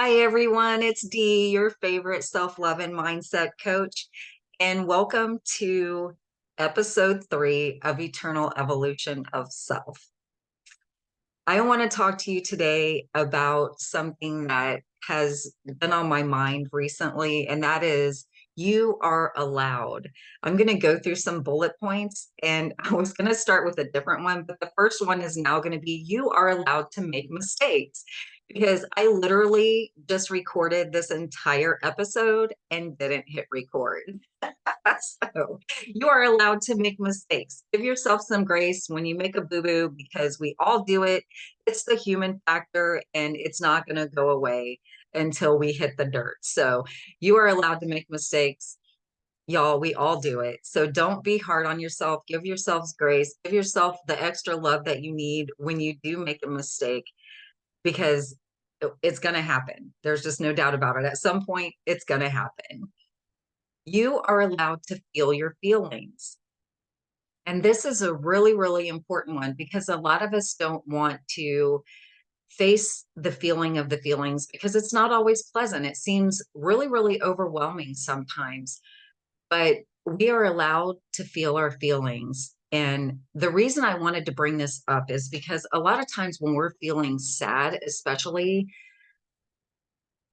Hi, everyone. It's Dee, your favorite self-love and mindset coach, and welcome to episode 3 of Eternal Evolution of Self. I want to talk to you today about something that has been on my mind recently, and that is you are allowed. I'm going to go through some bullet points, and I was going to start with a different one, but the first one is now going to be you are allowed to make mistakes. Because I literally just recorded this entire episode and didn't hit record. So you are allowed to make mistakes. Give yourself some grace when you make a boo-boo because we all do it. It's the human factor and it's not going to go away until we hit the dirt. So you are allowed to make mistakes. Y'all, we all do it. So don't be hard on yourself. Give yourselves grace. Give yourself the extra love that you need when you do make a mistake because it's going to happen. There's just no doubt about it. At some point, it's going to happen. You are allowed to feel your feelings. And this is a really, really important one because a lot of us don't want to face the feeling of the feelings because it's not always pleasant. It seems really, really overwhelming sometimes, but we are allowed to feel our feelings. And the reason I wanted to bring this up is because a lot of times when we're feeling sad, especially,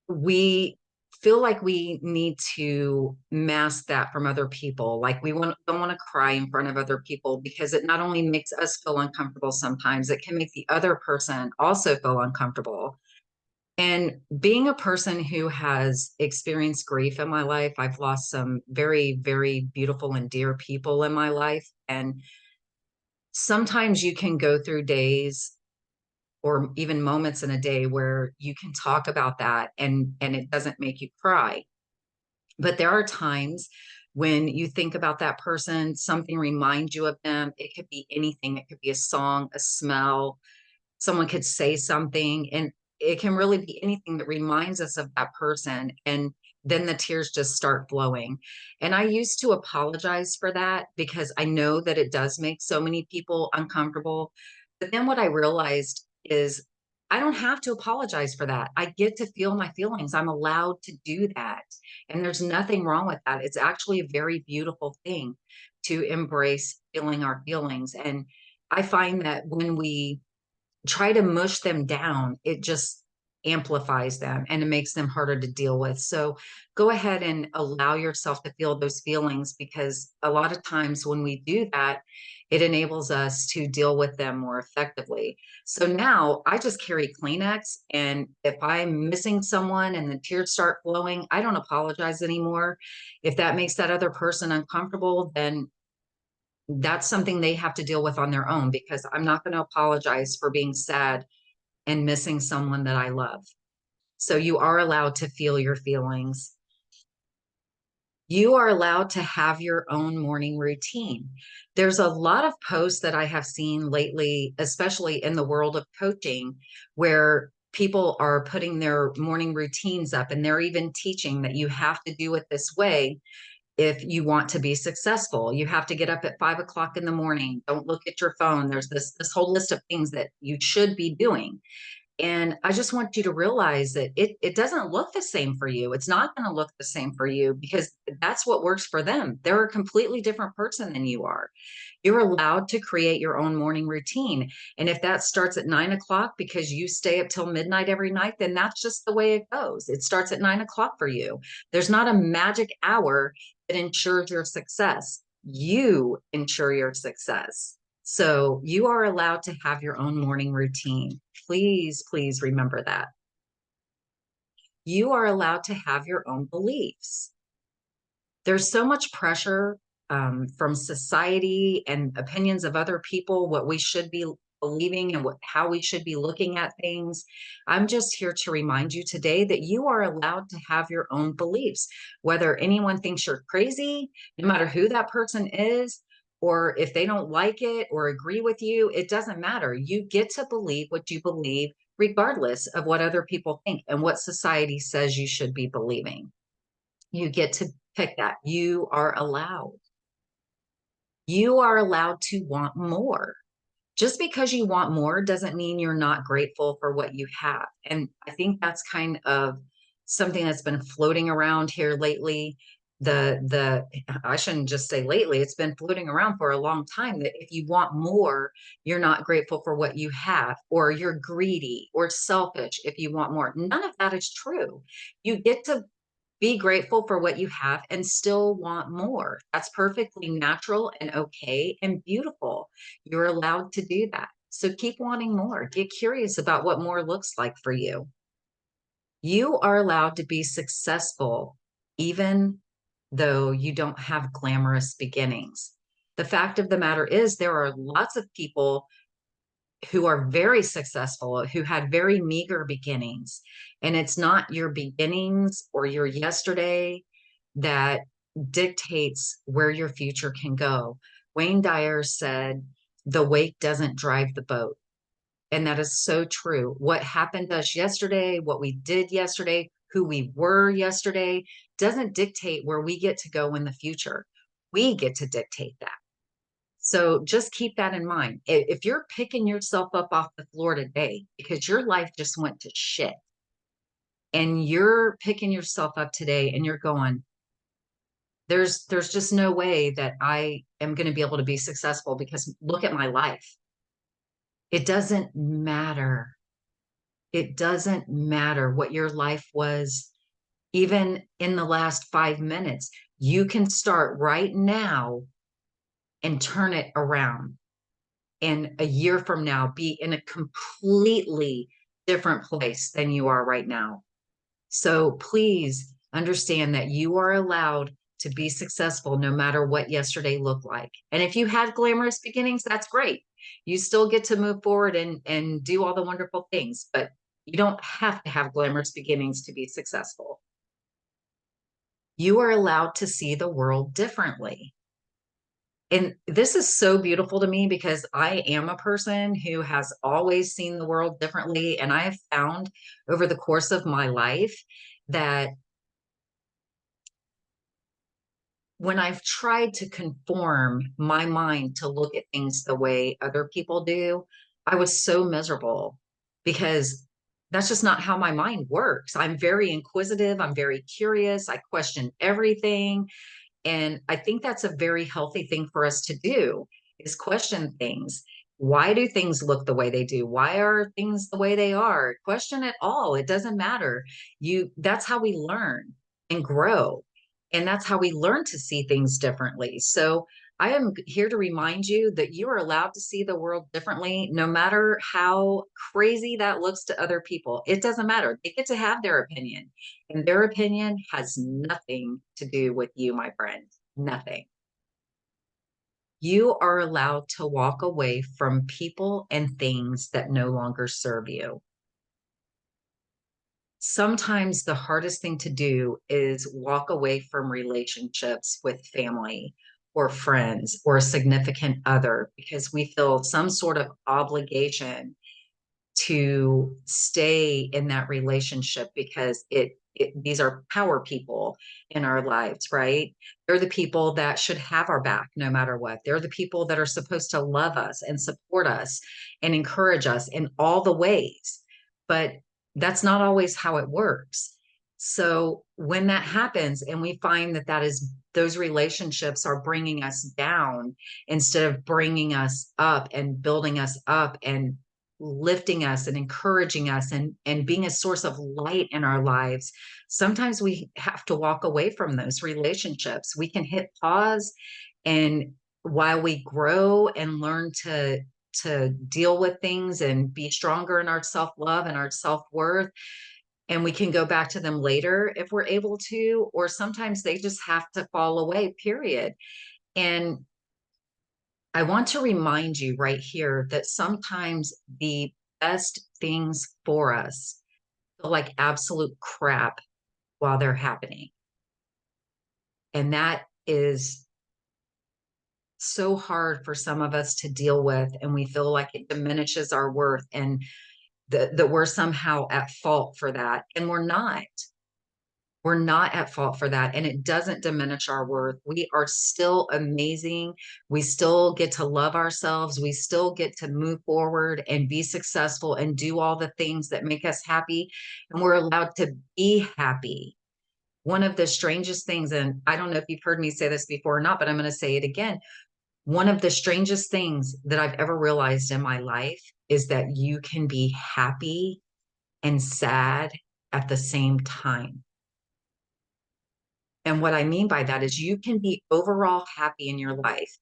we feel like we need to mask that from other people. Like don't want to cry in front of other people because it not only makes us feel uncomfortable sometimes, it can make the other person also feel uncomfortable. And being a person who has experienced grief in my life, I've lost some very, very beautiful and dear people in my life. And sometimes you can go through days or even moments in a day where you can talk about that and it doesn't make you cry. But there are times when you think about that person, something reminds you of them. It could be anything. It could be a song, a smell. Someone could say something, and it can really be anything that reminds us of that person. And then the tears just start flowing. And I used to apologize for that because I know that it does make so many people uncomfortable. But then what I realized is I don't have to apologize for that. I get to feel my feelings. I'm allowed to do that. And there's nothing wrong with that. It's actually a very beautiful thing to embrace feeling our feelings. And I find that when we try to mush them down, it just amplifies them and it makes them harder to deal with. So go ahead and allow yourself to feel those feelings because a lot of times when we do that, it enables us to deal with them more effectively. So now I just carry Kleenex, and if I'm missing someone and the tears start flowing, I don't apologize anymore. If that makes that other person uncomfortable, then that's something they have to deal with on their own because I'm not going to apologize for being sad and missing someone that I love. So you are allowed to feel your feelings. You are allowed to have your own morning routine. There's a lot of posts that I have seen lately, especially in the world of coaching, where people are putting their morning routines up and they're even teaching that you have to do it this way if you want to be successful. You have to get up at 5 o'clock in the morning. Don't look at your phone. There's this whole list of things that you should be doing. And I just want you to realize that it doesn't look the same for you. It's not going to look the same for you because that's what works for them. They're a completely different person than you are. You're allowed to create your own morning routine. And if that starts at 9 o'clock because you stay up till midnight every night, then that's just the way it goes. It starts at 9 o'clock for you. There's not a magic hour that ensures your success. You ensure your success. So you are allowed to have your own morning routine. Please, please remember that. You are allowed to have your own beliefs. There's so much pressure from society and opinions of other people, what we should be believing and how we should be looking at things. I'm just here to remind you today that you are allowed to have your own beliefs, whether anyone thinks you're crazy, no matter who that person is, or if they don't like it or agree with you, it doesn't matter. You get to believe what you believe, regardless of what other people think and what society says you should be believing. You get to pick that. You are allowed. You are allowed to want more. Just because you want more doesn't mean you're not grateful for what you have. And I think that's kind of something that's been floating around here lately. The I shouldn't just say lately, it's been floating around for a long time that if you want more, you're not grateful for what you have, or you're greedy or selfish if you want more. None of that is true. You get to be grateful for what you have and still want more. That's perfectly natural and okay and beautiful. You're allowed to do that. So keep wanting more. Get curious about what more looks like for you. You are allowed to be successful even though you don't have glamorous beginnings. The fact of the matter is, there are lots of people who are very successful, who had very meager beginnings. And it's not your beginnings or your yesterday that dictates where your future can go. Wayne Dyer said, the wake doesn't drive the boat. And that is so true. What happened to us yesterday, what we did yesterday, who we were yesterday, doesn't dictate where we get to go in the future. We get to dictate that. So just keep that in mind. If you're picking yourself up off the floor today because your life just went to shit, and you're picking yourself up today and you're going, there's just no way that I am going to be able to be successful because look at my life. It doesn't matter. It doesn't matter what your life was, even in the last 5 minutes. You can start right now and turn it around. And a year from now, be in a completely different place than you are right now. So please understand that you are allowed to be successful no matter what yesterday looked like. And if you had glamorous beginnings, that's great. You still get to move forward and do all the wonderful things, but you don't have to have glamorous beginnings to be successful. You are allowed to see the world differently. And this is so beautiful to me because I am a person who has always seen the world differently. And I have found over the course of my life that when I've tried to conform my mind to look at things the way other people do, I was so miserable because that's just not how my mind works. I'm very inquisitive, I'm very curious, I question everything. And I think that's a very healthy thing for us to do is question things. Why do things look the way they do? Why are things the way they are? Question it all. It doesn't matter. That's how we learn and grow. And that's how we learn to see things differently. So I am here to remind you that you are allowed to see the world differently, no matter how crazy that looks to other people. It doesn't matter. They get to have their opinion, and their opinion has nothing to do with you, my friend. Nothing. You are allowed to walk away from people and things that no longer serve you. Sometimes the hardest thing to do is walk away from relationships with family or friends or a significant other because we feel some sort of obligation to stay in that relationship because these are power people in our lives, right? They're the people that should have our back no matter what. They're the people that are supposed to love us and support us and encourage us in all the ways. But that's not always how it works. So when that happens and we find that those relationships are bringing us down instead of bringing us up and building us up and lifting us and encouraging us and being a source of light in our lives, sometimes we have to walk away from those relationships. We can hit pause, and while we grow and learn to deal with things and be stronger in our self-love and our self-worth, and we can go back to them later if we're able to, or sometimes they just have to fall away, period. And I want to remind you right here that sometimes the best things for us feel like absolute crap while they're happening. And that is so hard for some of us to deal with. And we feel like it diminishes our worth and that we're somehow at fault for that. And we're not. We're not at fault for that. And it doesn't diminish our worth. We are still amazing. We still get to love ourselves. We still get to move forward and be successful and do all the things that make us happy. And we're allowed to be happy. One of the strangest things, and I don't know if you've heard me say this before or not, but I'm going to say it again. One of the strangest things that I've ever realized in my life is that you can be happy and sad at the same time. And what I mean by that is you can be overall happy in your life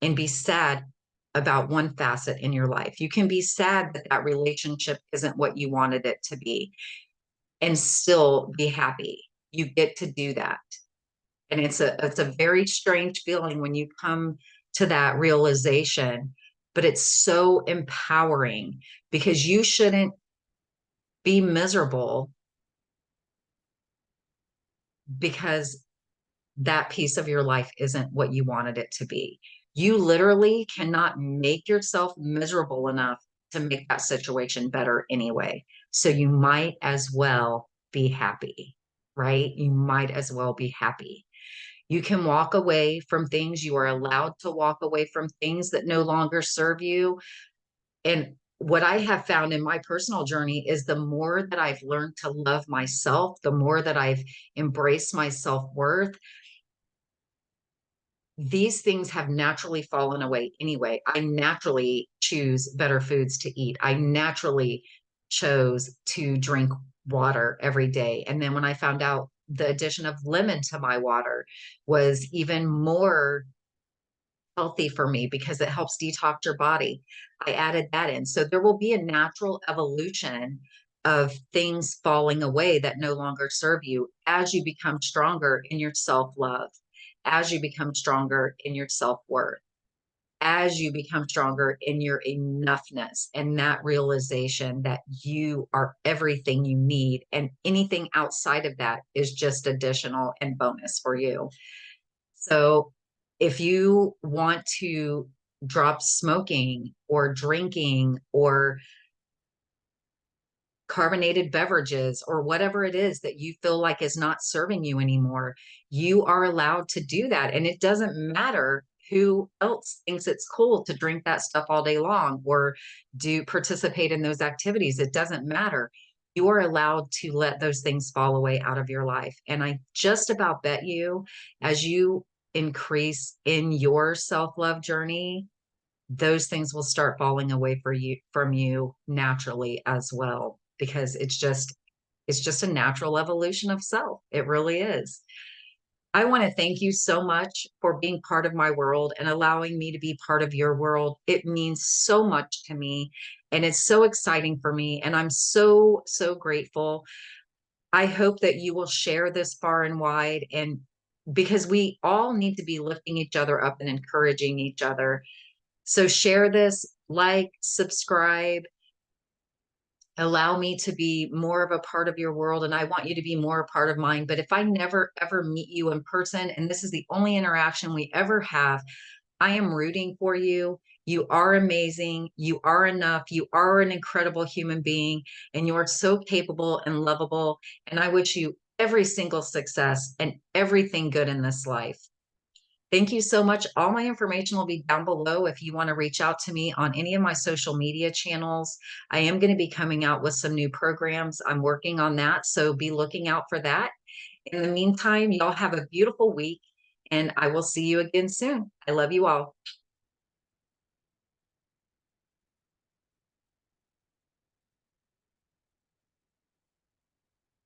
and be sad about one facet in your life. You can be sad that that relationship isn't what you wanted it to be and still be happy. You get to do that. And it's a very strange feeling when you come to that realization, but it's so empowering because you shouldn't be miserable because that piece of your life isn't what you wanted it to be. You literally cannot make yourself miserable enough to make that situation better anyway. So you might as well be happy, right? You might as well be happy. You can walk away from things. You are allowed to walk away from things that no longer serve you. And what I have found in my personal journey is the more that I've learned to love myself, the more that I've embraced my self-worth, these things have naturally fallen away anyway. I naturally choose better foods to eat. I naturally chose to drink water every day. And then when I found out the addition of lemon to my water was even more healthy for me because it helps detox your body, I added that in. So there will be a natural evolution of things falling away that no longer serve you as you become stronger in your self-love, as you become stronger in your self-worth, as you become stronger in your enoughness and that realization that you are everything you need and anything outside of that is just additional and bonus for you. So if you want to drop smoking or drinking or carbonated beverages or whatever it is that you feel like is not serving you anymore, you are allowed to do that. And it doesn't matter who else thinks it's cool to drink that stuff all day long or do participate in those activities. It doesn't matter. You are allowed to let those things fall away out of your life. And I just about bet you, as you increase in your self-love journey, those things will start falling away for you from you naturally as well because it's just a natural evolution of self. It really is. I want to thank you so much for being part of my world and allowing me to be part of your world. It means so much to me and it's so exciting for me and I'm so so grateful. I hope that you will share this far and wide and because we all need to be lifting each other up and encouraging each other. So share this, like, subscribe, allow me to be more of a part of your world. And I want you to be more a part of mine. But if I never, ever meet you in person, and this is the only interaction we ever have, I am rooting for you. You are amazing. You are enough. You are an incredible human being, and you are so capable and lovable. And I wish you every single success and everything good in this life. Thank you so much. All my information will be down below if you want to reach out to me on any of my social media channels. I am going to be coming out with some new programs. I'm working on that, so be looking out for that. In the meantime, y'all have a beautiful week, and I will see you again soon. I love you all.